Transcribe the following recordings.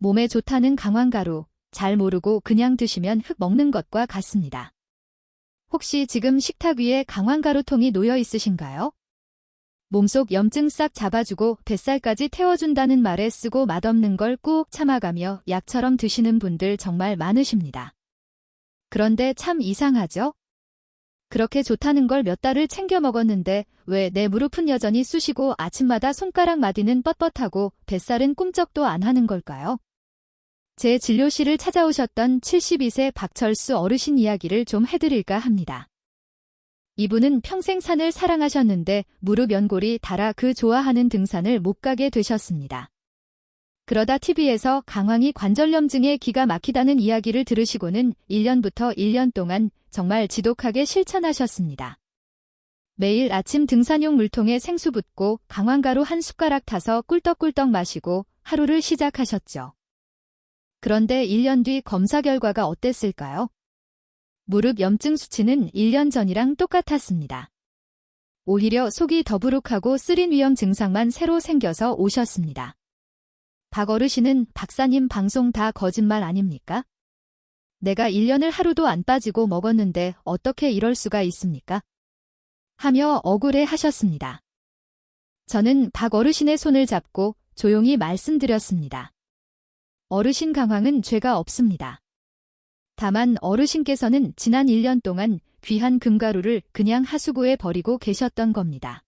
몸에 좋다는 강황가루, 잘 모르고 그냥 드시면 흙 먹는 것과 같습니다. 혹시 지금 식탁 위에 강황가루통이 놓여 있으신가요? 몸속 염증 싹 잡아주고 뱃살까지 태워준다는 말에 쓰고 맛없는 걸 꾹 참아가며 약처럼 드시는 분들 정말 많으십니다. 그런데 참 이상하죠? 그렇게 좋다는 걸 몇 달을 챙겨 먹었는데 왜 내 무릎은 여전히 쑤시고 아침마다 손가락 마디는 뻣뻣하고 뱃살은 꿈쩍도 안 하는 걸까요? 제 진료실을 찾아오셨던 72세 박철수 어르신 이야기를 좀 해드릴까 합니다. 이분은 평생 산을 사랑하셨는데 무릎 연골이 닳아 그 좋아하는 등산을 못 가게 되셨습니다. 그러다 TV에서 강황이 관절염증에 기가 막히다는 이야기를 들으시고는 1년부터 1년 동안 정말 지독하게 실천하셨습니다. 매일 아침 등산용 물통에 생수 붓고 강황가루 한 숟가락 타서 꿀떡꿀떡 마시고 하루를 시작하셨죠. 그런데 1년 뒤 검사 결과가 어땠을까요? 무릎 염증 수치는 1년 전이랑 똑같았습니다. 오히려 속이 더부룩하고 쓰린 위염 증상만 새로 생겨서 오셨습니다. 박 어르신은 박사님 방송 다 거짓말 아닙니까? 내가 1년을 하루도 안 빠지고 먹었는데 어떻게 이럴 수가 있습니까? 하며 억울해 하셨습니다. 저는 박 어르신의 손을 잡고 조용히 말씀드렸습니다. 어르신 강황은 죄가 없습니다. 다만 어르신께서는 지난 1년 동안 귀한 금가루를 그냥 하수구에 버리고 계셨던 겁니다.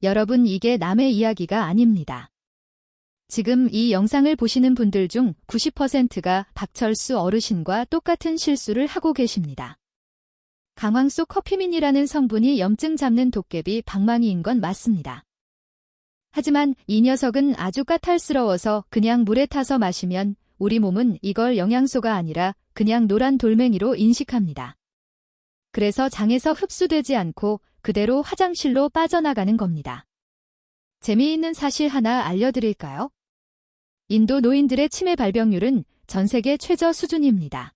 여러분, 이게 남의 이야기가 아닙니다. 지금 이 영상을 보시는 분들 중 90%가 박철수 어르신과 똑같은 실수를 하고 계십니다. 강황 속 커피민이라는 성분이 염증 잡는 도깨비 방망이인 건 맞습니다. 하지만 이 녀석은 아주 까탈스러워서 그냥 물에 타서 마시면 우리 몸은 이걸 영양소가 아니라 그냥 노란 돌멩이로 인식합니다. 그래서 장에서 흡수되지 않고 그대로 화장실로 빠져나가는 겁니다. 재미있는 사실 하나 알려드릴까요? 인도 노인들의 치매 발병률은 전 세계 최저 수준입니다.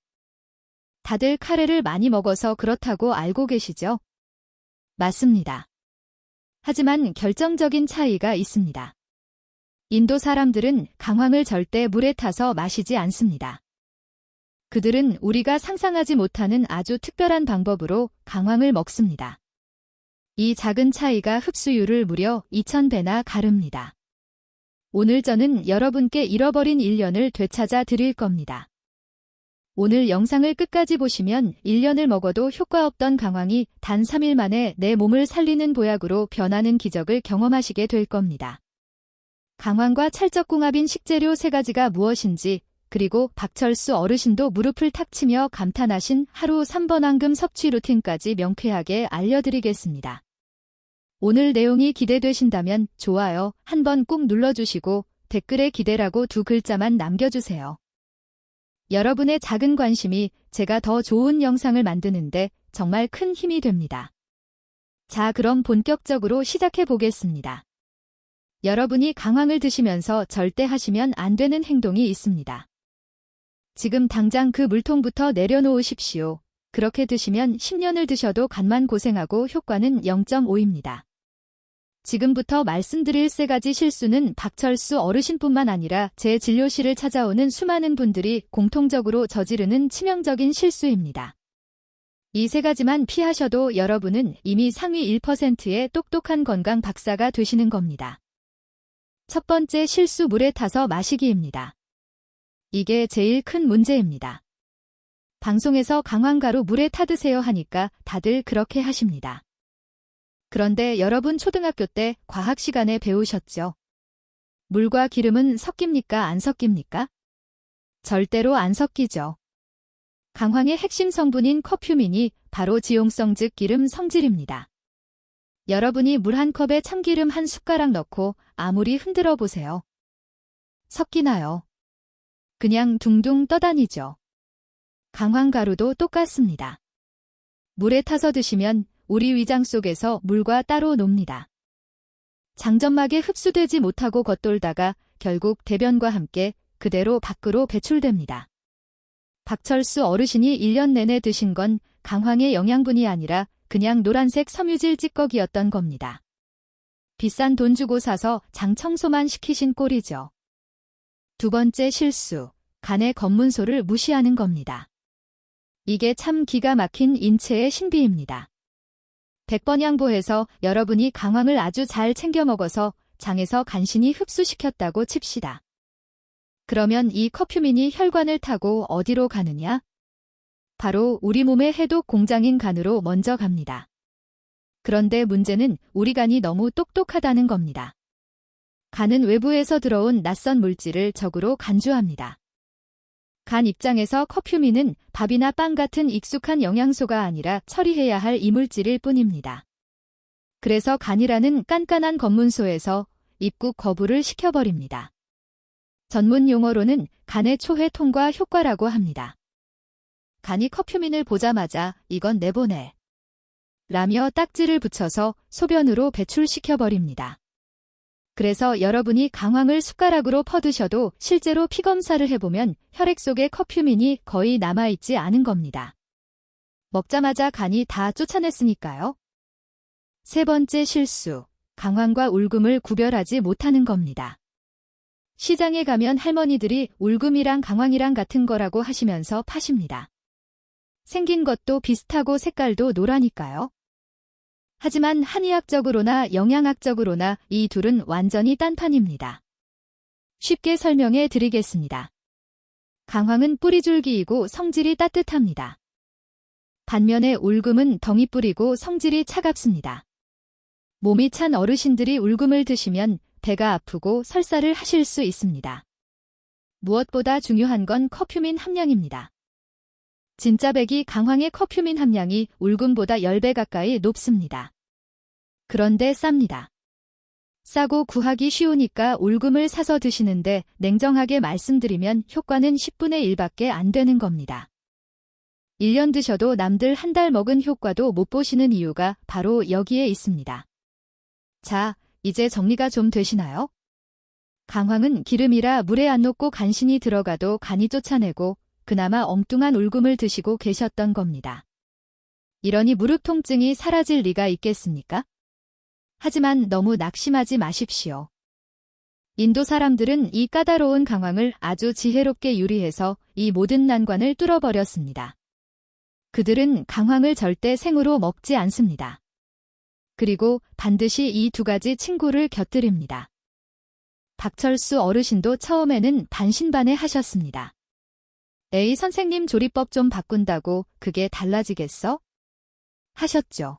다들 카레를 많이 먹어서 그렇다고 알고 계시죠? 맞습니다. 하지만 결정적인 차이가 있습니다. 인도 사람들은 강황을 절대 물에 타서 마시지 않습니다. 그들은 우리가 상상하지 못하는 아주 특별한 방법으로 강황을 먹습니다. 이 작은 차이가 흡수율을 무려 2000배나 가릅니다. 오늘 저는 여러분께 잃어버린 1년을 되찾아 드릴 겁니다. 오늘 영상을 끝까지 보시면 1년을 먹어도 효과 없던 강황이 단 3일 만에 내 몸을 살리는 보약으로 변하는 기적을 경험하시게 될 겁니다. 강황과 찰떡궁합인 식재료 3가지가 무엇인지, 그리고 박철수 어르신도 무릎을 탁 치며 감탄하신 하루 3번 황금 섭취 루틴까지 명쾌하게 알려드리겠습니다. 오늘 내용이 기대되신다면 좋아요 한번 꾹 눌러주시고 댓글에 기대라고 2글자만 남겨주세요. 여러분의 작은 관심이 제가 더 좋은 영상을 만드는데 정말 큰 힘이 됩니다. 자, 그럼 본격적으로 시작해 보겠습니다. 여러분이 강황을 드시면서 절대 하시면 안 되는 행동이 있습니다. 지금 당장 그 물통부터 내려놓으십시오. 그렇게 드시면 10년을 드셔도 간만 고생하고 효과는 0.5입니다. 지금부터 말씀드릴 3가지 실수는 박철수 어르신뿐만 아니라 제 진료실을 찾아오는 수많은 분들이 공통적으로 저지르는 치명적인 실수입니다. 이 3가지만 피하셔도 여러분은 이미 상위 1%의 똑똑한 건강 박사가 되시는 겁니다. 첫 번째 실수, 물에 타서 마시기입니다. 이게 제일 큰 문제입니다. 방송에서 강황가루 물에 타 드세요 하니까 다들 그렇게 하십니다. 그런데 여러분, 초등학교 때 과학 시간에 배우셨죠? 물과 기름은 섞입니까, 안 섞입니까? 절대로 안 섞이죠. 강황의 핵심 성분인 커큐민이 바로 지용성, 즉 기름 성질입니다. 여러분이 물 한 컵에 참기름 한 숟가락 넣고 아무리 흔들어 보세요. 섞이나요? 그냥 둥둥 떠다니죠. 강황가루도 똑같습니다. 물에 타서 드시면 우리 위장 속에서 물과 따로 놉니다. 장점막에 흡수되지 못하고 겉돌다가 결국 대변과 함께 그대로 밖으로 배출됩니다. 박철수 어르신이 1년 내내 드신 건 강황의 영양분이 아니라 그냥 노란색 섬유질 찌꺼기였던 겁니다. 비싼 돈 주고 사서 장 청소만 시키신 꼴이죠. 두 번째 실수, 간의 검문소를 무시하는 겁니다. 이게 참 기가 막힌 인체의 신비입니다. 100번 양보해서 여러분이 강황을 아주 잘 챙겨 먹어서 장에서 간신히 흡수시켰다고 칩시다. 그러면 이 커큐민이 혈관을 타고 어디로 가느냐? 바로 우리 몸의 해독 공장인 간으로 먼저 갑니다. 그런데 문제는 우리 간이 너무 똑똑하다는 겁니다. 간은 외부에서 들어온 낯선 물질을 적으로 간주합니다. 간 입장에서 커큐민은 밥이나 빵 같은 익숙한 영양소가 아니라 처리해야 할 이물질일 뿐입니다. 그래서 간이라는 깐깐한 검문소에서 입국 거부를 시켜버립니다. 전문 용어로는 간의 초회 통과 효과라고 합니다. 간이 커큐민을 보자마자 이건 내보내 라며 딱지를 붙여서 소변으로 배출시켜버립니다. 그래서 여러분이 강황을 숟가락으로 퍼드셔도 실제로 피검사를 해보면 혈액 속에 커큐민이 거의 남아있지 않은 겁니다. 먹자마자 간이 다 쫓아냈으니까요. 세 번째 실수, 강황과 울금을 구별하지 못하는 겁니다. 시장에 가면 할머니들이 울금이랑 강황이랑 같은 거라고 하시면서 파십니다. 생긴 것도 비슷하고 색깔도 노라니까요. 하지만 한의학적으로나 영양학적으로나 이 둘은 완전히 딴판입니다. 쉽게 설명해 드리겠습니다. 강황은 뿌리줄기이고 성질이 따뜻합니다. 반면에 울금은 덩이 뿌리고 성질이 차갑습니다. 몸이 찬 어르신들이 울금을 드시면 배가 아프고 설사를 하실 수 있습니다. 무엇보다 중요한 건 커큐민 함량입니다. 진짜 백이 강황의 커큐민 함량이 울금보다 10배 가까이 높습니다. 그런데 쌉니다. 싸고 구하기 쉬우니까 울금을 사서 드시는데 냉정하게 말씀드리면 효과는 10분의 1밖에 안 되는 겁니다. 1년 드셔도 남들 한 달 먹은 효과도 못 보시는 이유가 바로 여기에 있습니다. 자, 이제 정리가 좀 되시나요? 강황은 기름이라 물에 안 녹고 간신히 들어가도 간이 쫓아내고 그나마 엉뚱한 울금을 드시고 계셨던 겁니다. 이러니 무릎 통증이 사라질 리가 있겠습니까? 하지만 너무 낙심하지 마십시오. 인도 사람들은 이 까다로운 강황을 아주 지혜롭게 유리해서 이 모든 난관을 뚫어버렸습니다. 그들은 강황을 절대 생으로 먹지 않습니다. 그리고 반드시 이 두 가지 친구를 곁들입니다. 박철수 어르신도 처음에는 반신반의 하셨습니다. 에이 선생님 조리법 좀 바꾼다고 그게 달라지겠어? 하셨죠.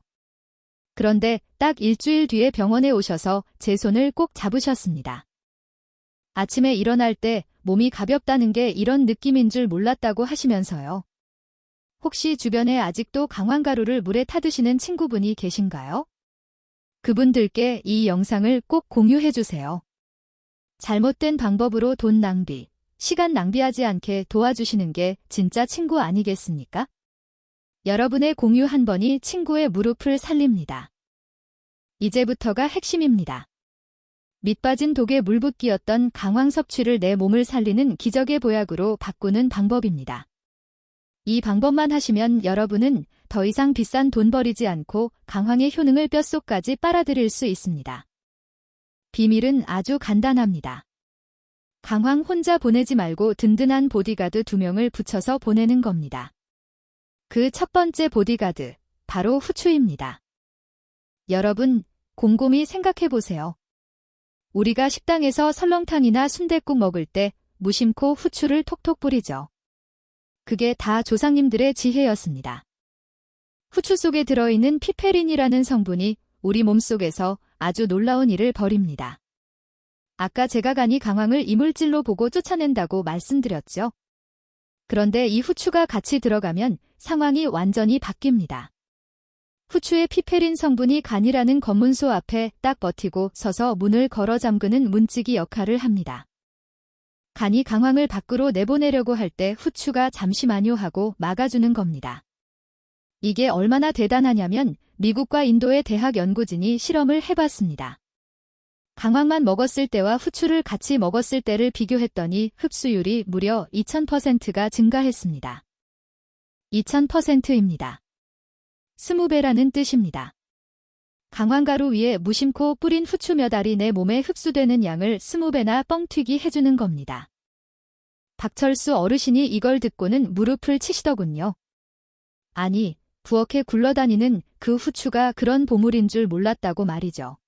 그런데 딱 일주일 뒤에 병원에 오셔서 제 손을 꼭 잡으셨습니다. 아침에 일어날 때 몸이 가볍다는 게 이런 느낌인 줄 몰랐다고 하시면서요. 혹시 주변에 아직도 강황가루를 물에 타드시는 친구분이 계신가요? 그분들께 이 영상을 꼭 공유해주세요. 잘못된 방법으로 돈 낭비, 시간 낭비하지 않게 도와주시는 게 진짜 친구 아니겠습니까? 여러분의 공유 한 번이 친구의 무릎을 살립니다. 이제부터가 핵심입니다. 밑빠진 독에 물붓기였던 강황 섭취를 내 몸을 살리는 기적의 보약으로 바꾸는 방법입니다. 이 방법만 하시면 여러분은 더 이상 비싼 돈 버리지 않고 강황의 효능을 뼛속까지 빨아들일 수 있습니다. 비밀은 아주 간단합니다. 강황 혼자 보내지 말고 든든한 보디가드 2명을 붙여서 보내는 겁니다. 그 첫 번째 보디가드, 바로 후추입니다. 여러분, 곰곰이 생각해보세요. 우리가 식당에서 설렁탕이나 순댓국 먹을 때 무심코 후추를 톡톡 뿌리죠. 그게 다 조상님들의 지혜였습니다. 후추 속에 들어있는 피페린이라는 성분이 우리 몸속에서 아주 놀라운 일을 벌입니다. 아까 제가 간이 강황을 이물질로 보고 쫓아낸다고 말씀드렸죠. 그런데 이 후추가 같이 들어가면 상황이 완전히 바뀝니다. 후추의 피페린 성분이 간이라는 검문소 앞에 딱 버티고 서서 문을 걸어 잠그는 문지기 역할을 합니다. 간이 강황을 밖으로 내보내려고 할 때 후추가 잠시만요 하고 막아주는 겁니다. 이게 얼마나 대단하냐면 미국과 인도의 대학 연구진이 실험을 해봤습니다. 강황만 먹었을 때와 후추를 같이 먹었을 때를 비교했더니 흡수율이 무려 2000%가 증가했습니다. 2000%입니다. 20배라는 뜻입니다. 강황가루 위에 무심코 뿌린 후추 몇 알이 내 몸에 흡수되는 양을 20배나 뻥튀기 해주는 겁니다. 박철수 어르신이 이걸 듣고는 무릎을 치시더군요. 아니, 부엌에 굴러다니는 그 후추가 그런 보물인 줄 몰랐다고 말이죠.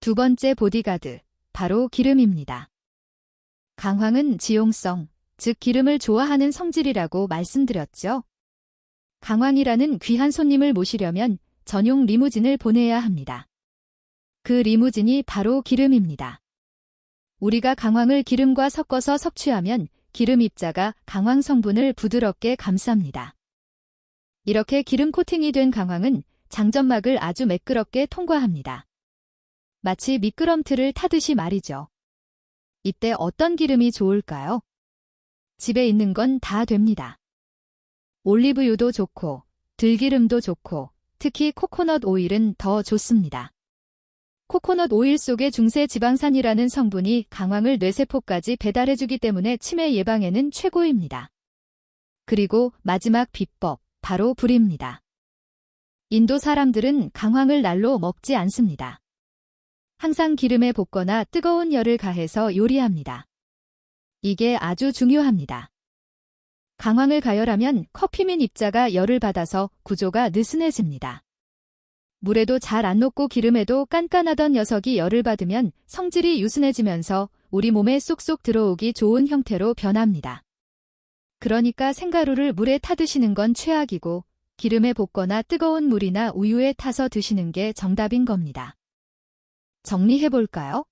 두 번째 보디가드, 바로 기름입니다. 강황은 지용성, 즉 기름을 좋아하는 성질이라고 말씀드렸죠. 강황이라는 귀한 손님을 모시려면 전용 리무진을 보내야 합니다. 그 리무진이 바로 기름입니다. 우리가 강황을 기름과 섞어서 섭취하면 기름 입자가 강황 성분을 부드럽게 감쌉니다. 이렇게 기름 코팅이 된 강황은 장점막을 아주 매끄럽게 통과합니다. 마치 미끄럼틀을 타듯이 말이죠. 이때 어떤 기름이 좋을까요? 집에 있는 건 다 됩니다. 올리브유도 좋고, 들기름도 좋고, 특히 코코넛 오일은 더 좋습니다. 코코넛 오일 속의 중세 지방산이라는 성분이 강황을 뇌세포까지 배달해주기 때문에 치매 예방에는 최고입니다. 그리고 마지막 비법, 바로 불입니다. 인도 사람들은 강황을 날로 먹지 않습니다. 항상 기름에 볶거나 뜨거운 열을 가해서 요리합니다. 이게 아주 중요합니다. 강황을 가열하면 커피민 입자가 열을 받아서 구조가 느슨해집니다. 물에도 잘 안 녹고 기름에도 깐깐하던 녀석이 열을 받으면 성질이 유순해지면서 우리 몸에 쏙쏙 들어오기 좋은 형태로 변합니다. 그러니까 생가루를 물에 타 드시는 건 최악이고 기름에 볶거나 뜨거운 물이나 우유에 타서 드시는 게 정답인 겁니다. 정리해볼까요?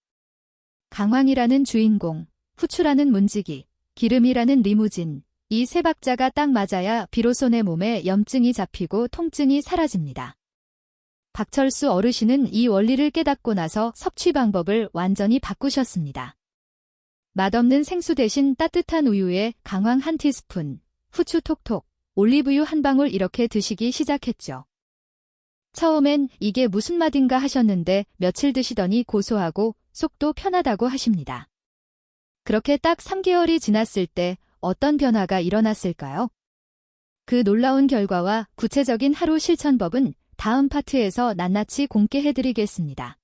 강황이라는 주인공, 후추라는 문지기, 기름이라는 리무진, 이 세 박자가 딱 맞아야 비로소 내 몸에 염증이 잡히고 통증이 사라집니다. 박철수 어르신은 이 원리를 깨닫고 나서 섭취 방법을 완전히 바꾸셨습니다. 맛없는 생수 대신 따뜻한 우유에 강황 1티스푼, 후추 톡톡, 올리브유 한 방울 이렇게 드시기 시작했죠. 처음엔 이게 무슨 맛인가 하셨는데 며칠 드시더니 고소하고 속도 편하다고 하십니다. 그렇게 딱 3개월이 지났을 때 어떤 변화가 일어났을까요? 그 놀라운 결과와 구체적인 하루 실천법은 다음 파트에서 낱낱이 공개해드리겠습니다.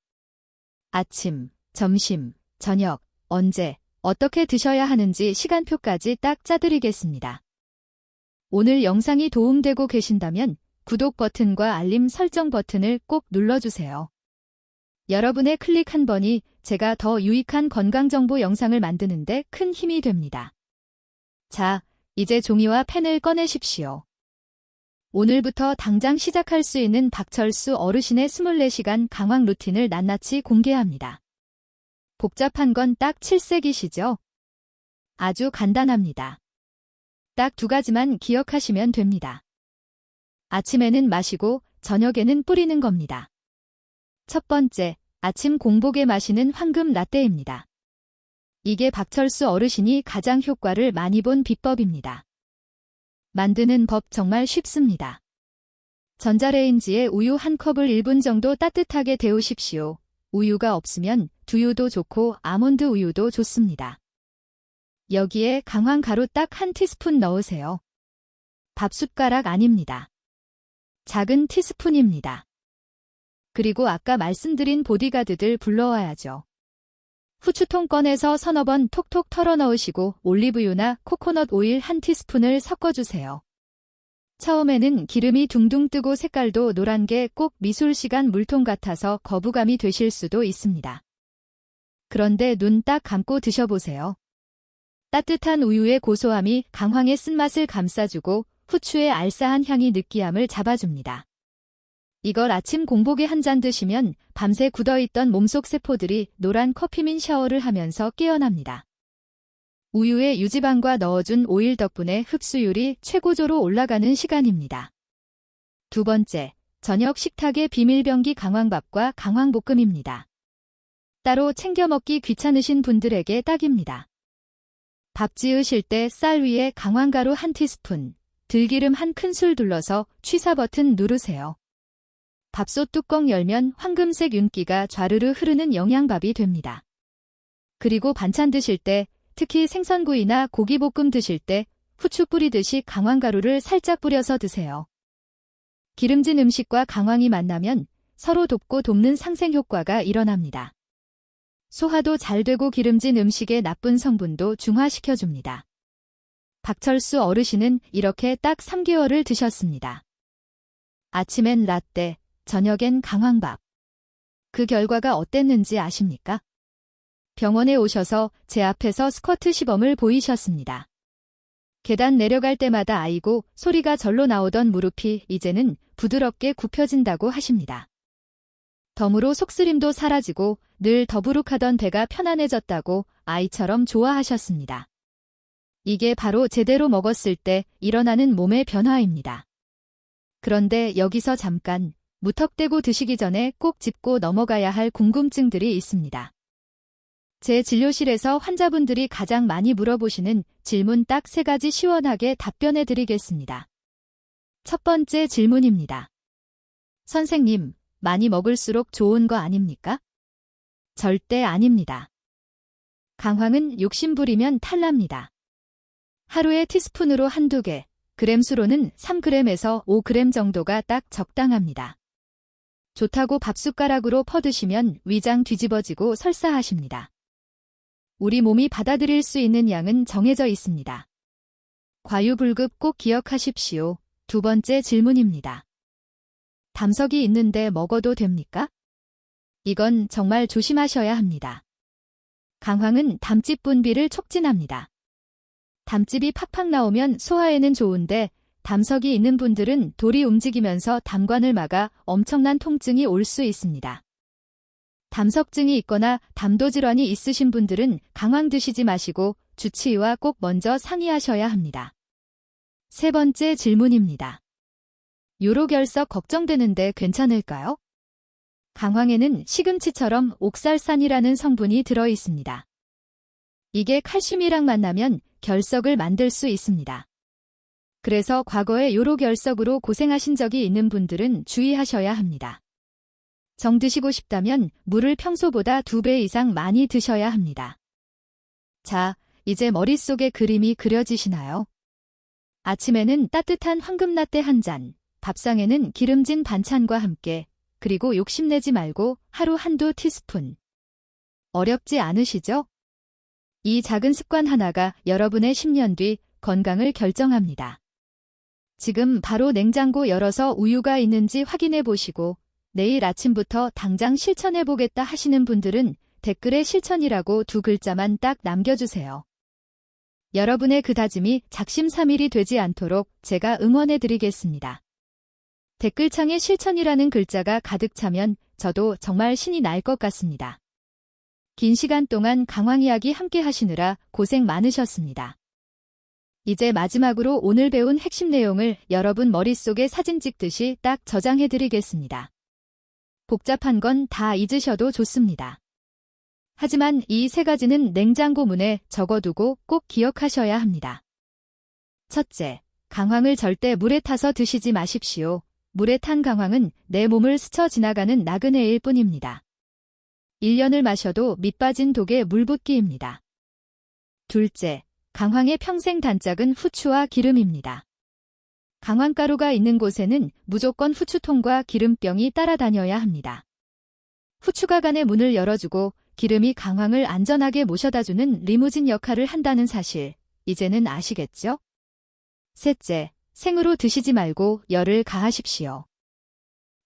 아침, 점심, 저녁, 언제, 어떻게 드셔야 하는지 시간표까지 딱 짜드리겠습니다. 오늘 영상이 도움되고 계신다면 구독 버튼과 알림 설정 버튼을 꼭 눌러주세요. 여러분의 클릭 한 번이 제가 더 유익한 건강정보 영상을 만드는데 큰 힘이 됩니다. 자, 이제 종이와 펜을 꺼내십시오. 오늘부터 당장 시작할 수 있는 박철수 어르신의 24시간 강황 루틴을 낱낱이 공개합니다. 복잡한 건 딱 7색이시죠? 아주 간단합니다. 딱 2가지만 기억하시면 됩니다. 아침에는 마시고 저녁에는 뿌리는 겁니다. 첫 번째, 아침 공복에 마시는 황금 라떼입니다. 이게 박철수 어르신이 가장 효과를 많이 본 비법입니다. 만드는 법 정말 쉽습니다. 전자레인지에 우유 1컵을 1분 정도 따뜻하게 데우십시오. 우유가 없으면 두유도 좋고 아몬드 우유도 좋습니다. 여기에 강황 가루 딱 1티스푼 넣으세요. 밥숟가락 아닙니다. 작은 티스푼입니다. 그리고 아까 말씀드린 보디가드들 불러와야죠. 후추통 꺼내서 서너 번 톡톡 털어 넣으시고 올리브유나 코코넛 오일 1티스푼을 섞어주세요. 처음에는 기름이 둥둥 뜨고 색깔도 노란 게 꼭 미술시간 물통 같아서 거부감이 되실 수도 있습니다. 그런데 눈 딱 감고 드셔보세요. 따뜻한 우유의 고소함이 강황의 쓴맛을 감싸주고 후추의 알싸한 향이 느끼함을 잡아줍니다. 이걸 아침 공복에 한 잔 드시면 밤새 굳어있던 몸속 세포들이 노란 커피민 샤워를 하면서 깨어납니다. 우유에 유지방과 넣어준 오일 덕분에 흡수율이 최고조로 올라가는 시간입니다. 두 번째, 저녁 식탁의 비밀병기 강황밥과 강황볶음입니다. 따로 챙겨 먹기 귀찮으신 분들에게 딱입니다. 밥 지으실 때 쌀 위에 강황가루 1티스푼, 들기름 1큰술 둘러서 취사 버튼 누르세요. 밥솥 뚜껑 열면 황금색 윤기가 좌르르 흐르는 영양밥이 됩니다. 그리고 반찬 드실 때, 특히 생선구이나 고기볶음 드실 때 후추 뿌리듯이 강황가루를 살짝 뿌려서 드세요. 기름진 음식과 강황이 만나면 서로 돕고 돕는 상생효과가 일어납니다. 소화도 잘 되고 기름진 음식의 나쁜 성분도 중화시켜줍니다. 박철수 어르신은 이렇게 딱 3개월을 드셨습니다. 아침엔 라떼, 저녁엔 강황밥. 그 결과가 어땠는지 아십니까? 병원에 오셔서 제 앞에서 스쿼트 시범을 보이셨습니다. 계단 내려갈 때마다 아이고 소리가 절로 나오던 무릎이 이제는 부드럽게 굽혀진다고 하십니다. 덤으로 속쓰림도 사라지고 늘 더부룩하던 배가 편안해졌다고 아이처럼 좋아하셨습니다. 이게 바로 제대로 먹었을 때 일어나는 몸의 변화입니다. 그런데 여기서 잠깐 무턱대고 드시기 전에 꼭 짚고 넘어가야 할 궁금증들이 있습니다. 제 진료실에서 환자분들이 가장 많이 물어보시는 질문 딱 3가지 시원하게 답변해 드리겠습니다. 첫 번째 질문입니다. 선생님, 많이 먹을수록 좋은 거 아닙니까? 절대 아닙니다. 강황은 욕심부리면 탈납니다. 하루에 티스푼으로 1~2개, 그램수로는 3g에서 5g 정도가 딱 적당합니다. 좋다고 밥숟가락으로 퍼드시면 위장 뒤집어지고 설사하십니다. 우리 몸이 받아들일 수 있는 양은 정해져 있습니다. 과유불급 꼭 기억하십시오. 두 번째 질문입니다. 담석이 있는데 먹어도 됩니까? 이건 정말 조심하셔야 합니다. 강황은 담즙 분비를 촉진합니다. 담즙이 팍팍 나오면 소화에는 좋은데 담석이 있는 분들은 돌이 움직이면서 담관을 막아 엄청난 통증이 올 수 있습니다. 담석증이 있거나 담도질환이 있으신 분들은 강황 드시지 마시고 주치의와 꼭 먼저 상의하셔야 합니다. 세 번째 질문입니다. 요로결석 걱정되는데 괜찮을까요? 강황에는 시금치처럼 옥살산이라는 성분이 들어 있습니다. 이게 칼슘이랑 만나면 결석을 만들 수 있습니다. 그래서 과거에 요로결석으로 고생하신 적이 있는 분들은 주의하셔야 합니다. 정 드시고 싶다면 물을 평소보다 2배 이상 많이 드셔야 합니다. 자, 이제 머릿속에 그림이 그려지시나요? 아침에는 따뜻한 황금라떼 한 잔, 밥상에는 기름진 반찬과 함께, 그리고 욕심내지 말고 하루 1~2 티스푼. 어렵지 않으시죠? 이 작은 습관 하나가 여러분의 10년 뒤 건강을 결정합니다. 지금 바로 냉장고 열어서 우유가 있는지 확인해 보시고 내일 아침부터 당장 실천해 보겠다 하시는 분들은 댓글에 실천이라고 2글자만 딱 남겨주세요. 여러분의 그 다짐이 작심삼일이 되지 않도록 제가 응원해 드리겠습니다. 댓글창에 실천이라는 글자가 가득 차면 저도 정말 신이 날 것 같습니다. 긴 시간 동안 강황 이야기 함께 하시느라 고생 많으셨습니다. 이제 마지막으로 오늘 배운 핵심 내용을 여러분 머릿속에 사진 찍듯이 딱 저장해 드리겠습니다. 복잡한 건 다 잊으셔도 좋습니다. 하지만 이 3가지는 냉장고 문에 적어두고 꼭 기억하셔야 합니다. 첫째, 강황을 절대 물에 타서 드시지 마십시오. 물에 탄 강황은 내 몸을 스쳐 지나가는 나그네일 뿐입니다. 1년을 마셔도 밑 빠진 독에 물 붓기입니다. 둘째, 강황의 평생 단짝은 후추와 기름입니다. 강황가루가 있는 곳에는 무조건 후추통과 기름병이 따라다녀야 합니다. 후추가 간의 문을 열어주고 기름이 강황을 안전하게 모셔다주는 리무진 역할을 한다는 사실, 이제는 아시겠죠? 셋째, 생으로 드시지 말고 열을 가하십시오.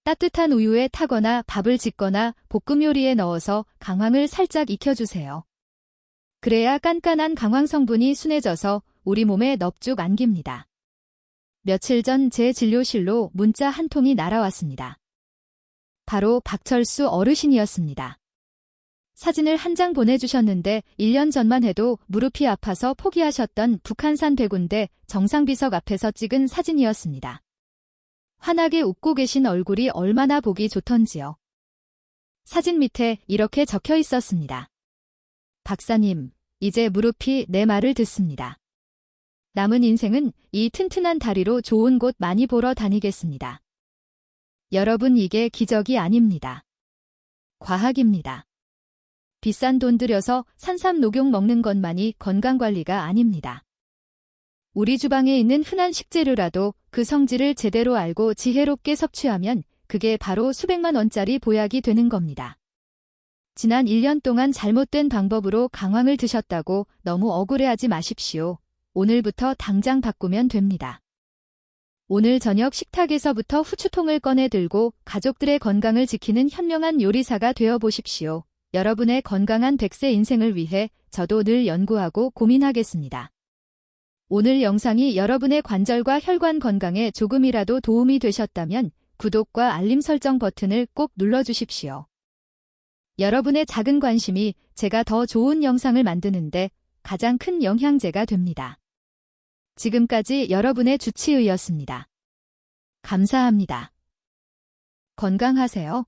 따뜻한 우유에 타거나 밥을 짓거나 볶음 요리에 넣어서 강황을 살짝 익혀주세요. 그래야 깐깐한 강황 성분이 순해져서 우리 몸에 넙죽 안깁니다. 며칠 전 제 진료실로 문자 한 통이 날아왔습니다. 바로 박철수 어르신이었습니다. 사진을 한 장 보내주셨는데 1년 전만 해도 무릎이 아파서 포기하셨던 북한산 대군대 정상비석 앞에서 찍은 사진이었습니다. 환하게 웃고 계신 얼굴이 얼마나 보기 좋던지요. 사진 밑에 이렇게 적혀 있었습니다. 박사님, 이제 무릎이 내 말을 듣습니다. 남은 인생은 이 튼튼한 다리로 좋은 곳 많이 보러 다니겠습니다. 여러분, 이게 기적이 아닙니다. 과학입니다. 비싼 돈 들여서 산삼 녹용 먹는 것만이 건강관리가 아닙니다. 우리 주방에 있는 흔한 식재료라도 그 성질을 제대로 알고 지혜롭게 섭취하면 그게 바로 수백만 원짜리 보약이 되는 겁니다. 지난 1년 동안 잘못된 방법으로 강황을 드셨다고 너무 억울해하지 마십시오. 오늘부터 당장 바꾸면 됩니다. 오늘 저녁 식탁에서부터 후추통을 꺼내 들고 가족들의 건강을 지키는 현명한 요리사가 되어 보십시오. 여러분의 건강한 100세 인생을 위해 저도 늘 연구하고 고민하겠습니다. 오늘 영상이 여러분의 관절과 혈관 건강에 조금이라도 도움이 되셨다면 구독과 알림 설정 버튼을 꼭 눌러주십시오. 여러분의 작은 관심이 제가 더 좋은 영상을 만드는데 가장 큰 영향제가 됩니다. 지금까지 여러분의 주치의였습니다. 감사합니다. 건강하세요.